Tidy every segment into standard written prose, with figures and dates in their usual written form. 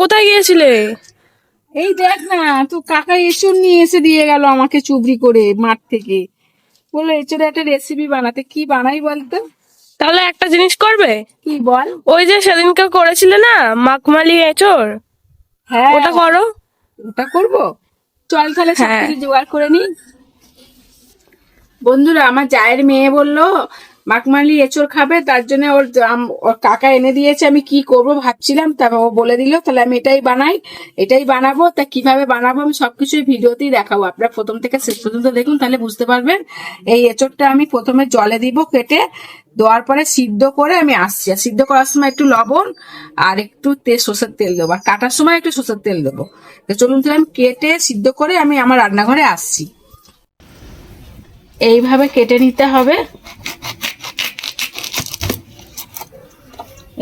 কোথায় গিয়েছিলে? এই দেখ না, তো কাকা এঁচড় নিয়ে এসে দিয়ে গেল আমাকে চুবড়ি করে মাঠ থেকে। বললো এঁচড়ে একটা রেসিপি বানাতে। কি বানাই বলতো? তাহলে একটা জিনিস করবে, কি বল? ওই যে সেদিনকে করেছিলে না মাখমালি এঁচড়, হ্যাঁ, ওটা করো। ওটা করবো। চল তাহলে হ্যাঁ, সবকিছু জোগাড় করে নি। বন্ধুরা, আমার জায়ের মেয়ে বললো মাখমালি এঁচড় খাবে, তার জন্য ওর কাকা এনে দিয়েছে। আমি কি করব ভাবছিলাম, তারপর ও বলে দিল তাহলে আমি এটাই বানাবো। তা কিভাবে বানাবো আমি সবকিছুই ভিডিওতেই দেখাবো। আপনারা প্রথম থেকে শেষ পর্যন্ত দেখুন, তাহলে বুঝতে পারবেন। এই এঁচড়টা আমি প্রথমে জলে দিব, কেটে দেওয়ার পরে সিদ্ধ করে আমি আসছি। আর সিদ্ধ করার সময় একটু লবণ আর একটু সর্ষের তেল দেবো, আর কাটার সময় একটু সর্ষের তেল দেবো। তো চলুন তাহলে আমি কেটে সিদ্ধ করে আমি আমার রান্নাঘরে আসছি। এইভাবে কেটে নিতে হবে।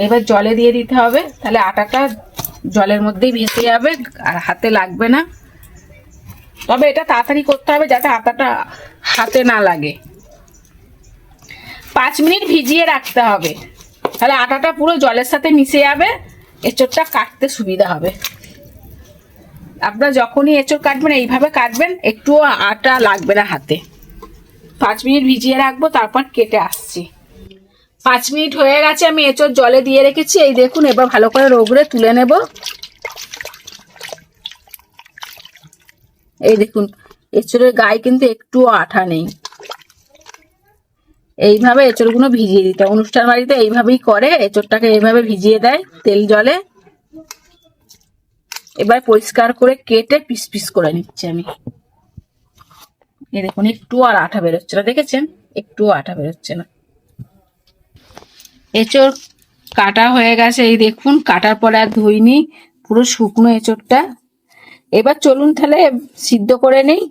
এবার জলে দিয়ে দিতে হবে, তাহলে আটাটা জলের মধ্যেই ভেসে যাবে আর হাতে লাগবে না। তবে এটা তাড়াতাড়ি করতে হবে যাতে আটাটা হাতে না লাগে। 5 মিনিট ভিজিয়ে রাখতে হবে, তাহলে আটাটা পুরো জলের সাথে মিশে যাবে, এঁচড়টা কাটতে সুবিধা হবে। আপনারা যখনই এঁচড় কাটবেন এইভাবে কাটবেন, একটুও আটা লাগবে না হাতে। 5 মিনিট ভিজিয়ে রাখবো, তারপর কেটে আসছি। 5 মিনিট হয়ে গেছে, আমি এঁচড় জলে দিয়ে রেখেছি। এই দেখুন, এবার ভালো করে রগড়ে তুলে নেব। এই দেখুন, এঁচড়ের গায়ে কিন্তু একটুও আঠা নেই। এইভাবে এঁচড়গুলো ভিজিয়ে দিতে, অনুষ্ঠান বাড়িতে এইভাবেই করে, এঁচড়টাকে এইভাবে ভিজিয়ে দেয় তেল জলে। এবার পরিষ্কার করে কেটে পিস পিস করে নিচ্ছি আমি। এই দেখুন, একটু আর আঠা বেরোচ্ছে না, দেখেছেন? একটুও আঠা বেরোচ্ছে না। এঁচড় কাটা হয়ে গেছে। এই দেখুন, কাটার পরে আর ধুইনি, পুরো শুকনো এঁচড়টা। এবার চলুন তাহলে সিদ্ধ করে নেই।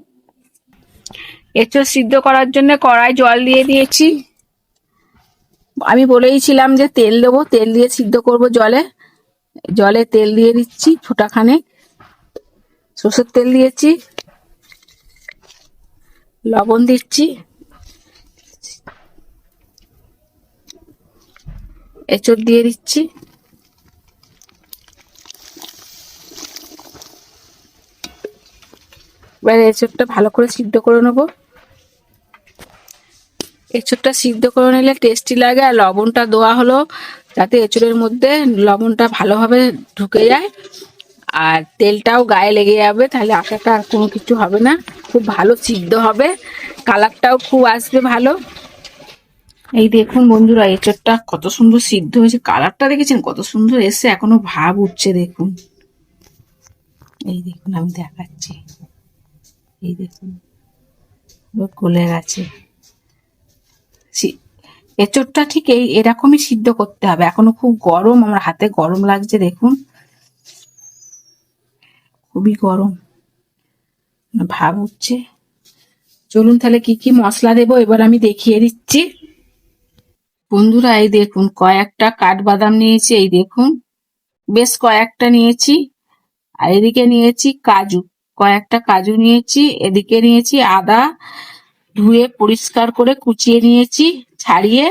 এঁচড় সিদ্ধ করার জন্য কড়াই জল দিয়ে দিয়েছি। আমি বলেইছিলাম যে তেল দেবো, তেল দিয়ে সিদ্ধ করব। জলে তেল দিয়ে দিচ্ছি ফোঁটাখানে, সরষের তেল দিয়েছি, লবণ দিচ্ছি, এঁচড় দিয়ে দিচ্ছি। এবার এঁচড়টা ভালো করে সিদ্ধ করে নেবো। এঁচড়টা সিদ্ধ করে নিলে টেস্টি লাগে। আর লবণটা দেওয়া হলো যাতে এঁচড়ের মধ্যে লবণটা ভালোভাবে ঢুকে যায়, আর তেলটাও গায়ে লেগে যাবে, তাহলে আটাটা আর কোনো কিছু হবে না। খুব ভালো সিদ্ধ হবে, কালারটাও খুব আসবে ভালো। এই দেখুন বন্ধুরা, এঁচড়টা কত সুন্দর সিদ্ধ হয়েছে, কালারটা দেখেছেন কত সুন্দর এসে, এখনো ভাব উঠছে দেখুন। এই দেখুন, আমি দেখাচ্ছি, এই দেখুন গলে গেছে। এঁচড়টা ঠিক এরকমই সিদ্ধ করতে হবে। এখনো খুব গরম, আমার হাতে গরম লাগছে দেখুন, খুবই গরম, ভাব উঠছে। চলুন তাহলে কি কি মশলা দেবো এবার আমি দেখিয়ে দিচ্ছি। বন্ধুরা, এই দেখুন কয়েকটা কাঠবাদাম নিয়েছি, এই দেখুন বেশ কয়েকটা নিয়েছি। আর এদিকে নিয়েছি কাজু, কয়েকটা কাজু নিয়েছি। এদিকে নিয়েছি আদা, ধুয়ে পরিষ্কার করে কুচিয়ে নিয়েছি ছাড়িয়ে।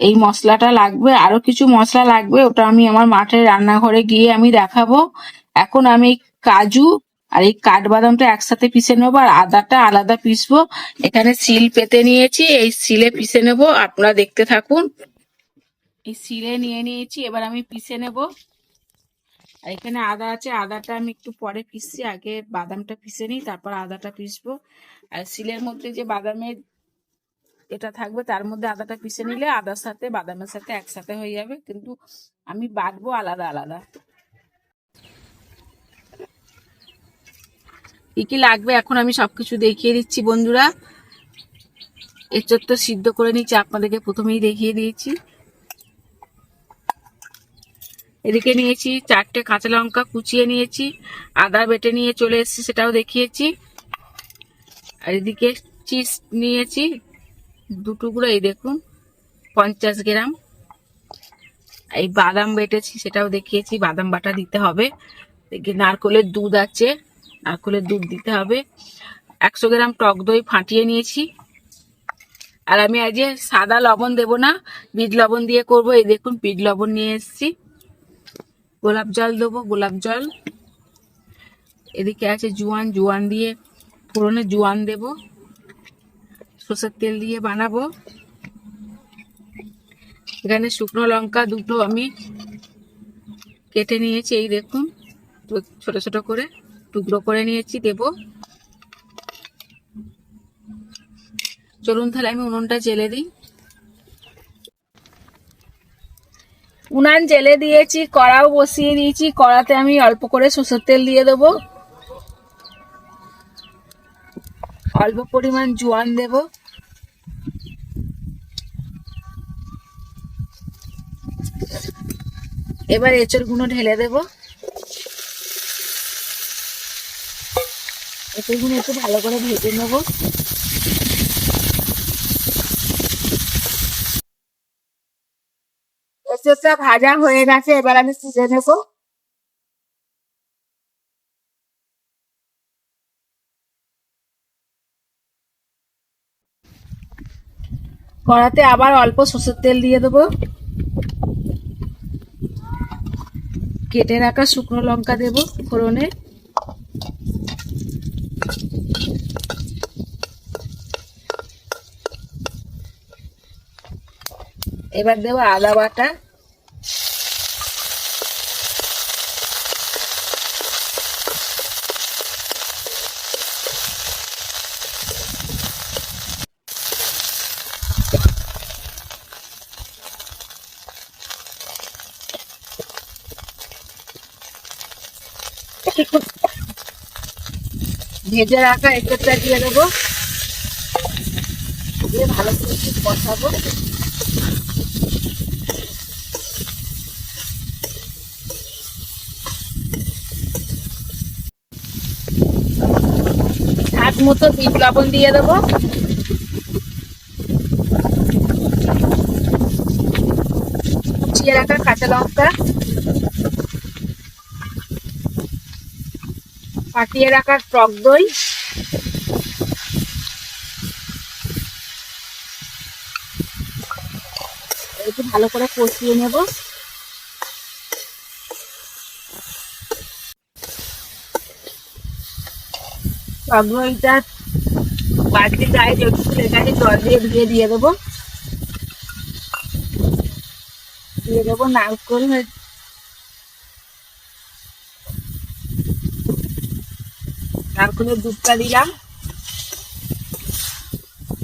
এই মশলাটা লাগবে, আরো কিছু মশলা লাগবে, ওটা আমি আমার মাঠের রান্নাঘরে গিয়ে আমি দেখাবো। এখন আমি এই কাজু আর এই কাঠবাদামটা একসাথে পিষে নেবো, আর আদাটা আলাদা পিসবো। এখানে শিল পেতে নিয়েছি, এই শিলে পিষে নেবো, আপনারা দেখতে থাকুন। এই শিলে নিয়ে নিয়েছি, এবার আমি পিষে নেব। আর এখানে আদা আছে, আদাটা আমি একটু পরে পিসছি, আগে বাদামটা পিষে নিই, তারপর আদাটা পিসবো। আর শিলের মধ্যে যে বাদামের এটা থাকবে, তার মধ্যে আদাটা পিষে নিলে আদার সাথে বাদামের সাথে একসাথে হয়ে যাবে, কিন্তু আমি বাটবো আলাদা আলাদা। কি কি লাগবে এখন আমি সবকিছু দেখিয়ে দিচ্ছি বন্ধুরা। এঁচড় তো সিদ্ধ করে নিচ্ছি, আপনাদেরকে প্রথমেই দেখিয়ে দিয়েছি। এদিকে নিয়েছি 4টে কাঁচা লঙ্কা কুচিয়ে নিয়েছি, আদা বেটে নিয়ে চলে এসেছি, সেটাও দেখিয়েছি। আর এদিকে চিজ নিয়েছি 2 টুকরো, এই দেখুন 50 গ্রাম। এই বাদাম বেটেছি, সেটাও দেখিয়েছি, বাদাম বাটা দিতে হবে। নারকলের দুধ আছে, নারকলের দুধ দিতে হবে। 100 গ্রাম টক দই ফাটিয়ে নিয়েছি। আর আমি আজ সাদা লবণ দেব না, বিট লবণ দিয়ে করব। এই দেখুন বিট লবণ নিয়ে এসেছি। গোলাপ জল দেবো, গোলাপ জল। এদিকে আছে জোয়ান, জোয়ান দিয়ে ফোড়নে জোয়ান দেব। সরষের তেল দিয়ে বানাবো। এখানে শুকনো লঙ্কা দুটো আমি কেটে নিয়েছি, এই দেখুন, তো ছোট ছোট করে টুকরো করে নিয়েছি, দেব। চলুন তাহলে আমি উনুনটা জেলে দিই। উনান জেলে দিয়েছি, কড়াও বসিয়ে দিয়েছি। কড়াতে আমি অল্প করে সরষের তেল দিয়ে দেবো, অল্প পরিমাণ জোয়ান দেব, এবার এঁচড়গুলো ঢেলে দেব। এঁচড়গুলো একটু ভালো করে ভেজে নেব। এঁচড়টা ভাজা হয়ে গেছে, এবার আমি তুলে নেব। কড়াতে আবার অল্প সরষের তেল দিয়ে দেবো, কেটে রাখা শুকনো লঙ্কা দেব ফোড়নে, এবার দেবো আদা বাটা, ভেজে রাখা এঁচড়টা দিয়ে দেবো, দিয়ে ভালো করে একটু কষাবো। স্বাদ মতো বিট লবণ দিয়ে দেবো, কুচিয়ে রাখা কাঁচা লঙ্কা, ফাটিয়ে রাখা টক দই, একটু ভালো করে কষিয়ে নেব। টক দইটা বাড়তি গায়ে একটু লেগে জল দিয়ে ধুয়ে দিয়ে দেবো, দিয়ে দেবো নারকেলের দুধটা দিলাম।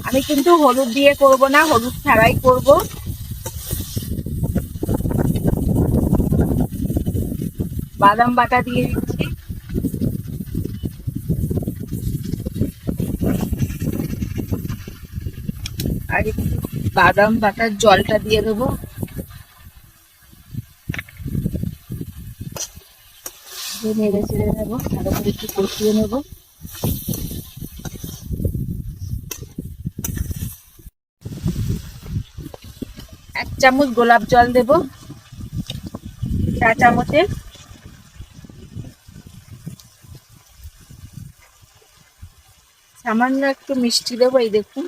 আমি কিন্তু হলুদ দিয়ে করব না, হলুদ ছাড়াই করব। বাদাম বাটা দিয়ে দিচ্ছি, আর একটু বাদাম বাটার জলটা দিয়ে দেবো। নেড়ে চেড়ে নেবো, ভালো করে একটু কষিয়ে নেবো। এক চামচ গোলাপ জল দেব, চা চামচে। সামান্য একটু মিষ্টি দেবো, এই দেখুন।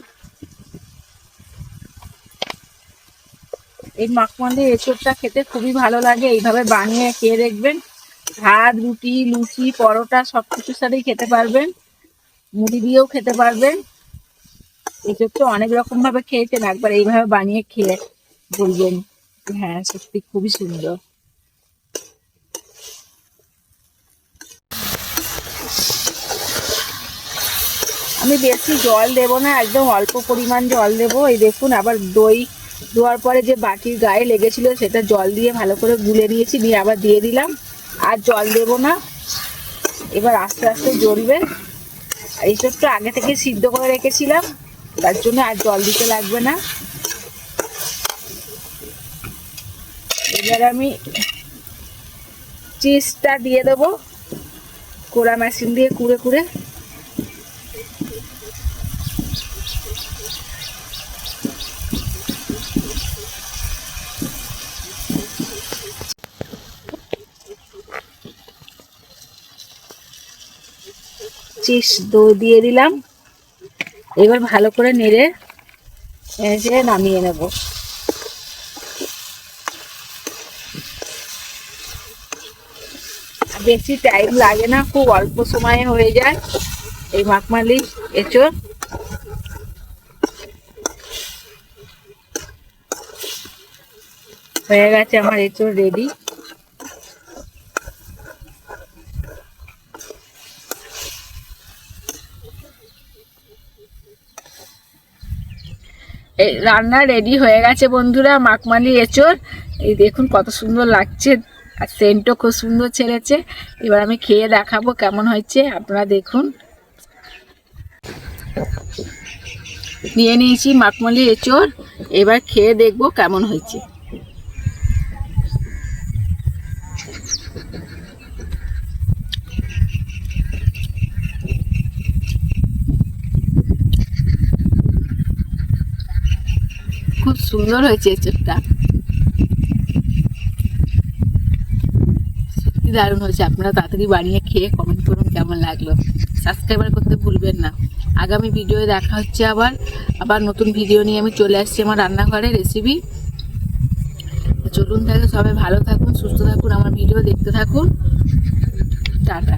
এই মাখমালি এঁচড়টা খেতে খুবই ভালো লাগে, এইভাবে বানিয়ে খেয়ে দেখবেন। ভাত, রুটি, লুচি, পরোটা সবকিছুর সাথেই খেতে পারবেন, মুড়ি দিয়েও খেতে পারবেন। এঁচড়টা অনেক রকম ভাবে খেয়েছেন, একবার এইভাবে বানিয়ে খেয়ে বলবেন হ্যাঁ সত্যি খুবই সুন্দর। আমি বেশি জল দেব না, একদম অল্প পরিমাণ জল দেব। এই দেখুন, আবার দই দেওয়ার পরে যে বাটির গায়ে লেগেছিল সেটা জল দিয়ে ভালো করে গুলে নিয়েছি, নিয়ে আবার দিয়ে দিলাম। আর জল দেব না, এবার আস্তে আস্তে জ্বলবে। আর এইসবটা আগে থেকে সিদ্ধ করে রেখেছিলাম, তার জন্য আর জল দিতে লাগবে না। এবার আমি চিজটা দিয়ে দেবো, কোড়া মেশিন দিয়ে কুড়ে কুড়ে। চিজ দিয়ে দিলাম, এবার ভালো করে নেড়ে নামিয়ে নেব। বেশি টাইম লাগে না, খুব অল্প সময়ে হয়ে যায় এই মাখমালি এঁচোড়। হয়ে গেছে আমার এঁচোড় রেডি। এই রান্না রেডি হয়ে গেছে বন্ধুরা, মাখমালি এঁচোড়। এই দেখুন কত সুন্দর লাগছে, আর সেন্টও খুব সুন্দর ছেড়েছে। এবার আমি খেয়ে দেখাবো কেমন হয়েছে, আপনারা দেখুন। নিয়ে নিয়েছি মাখমালি এঁচোড়, এবার খেয়ে দেখবো কেমন হয়েছে। খুব সুন্দর হয়েছে এঁচোড়টা, সত্যি দারুণ হয়েছে। আপনারা তাড়াতাড়ি বানিয়ে খেয়ে কমেন্ট করুন কেমন লাগলো। সাবস্ক্রাইবার করতে ভুলবেন না। আগামী ভিডিওয়ে দেখা হচ্ছে আবার নতুন ভিডিও নিয়ে আমি চলে আসছি আমার রান্নাঘরে রেসিপি। চলুন তাহলে সবাই ভালো থাকুন, সুস্থ থাকুন, আমার ভিডিও দেখতে থাকুন। টাটা।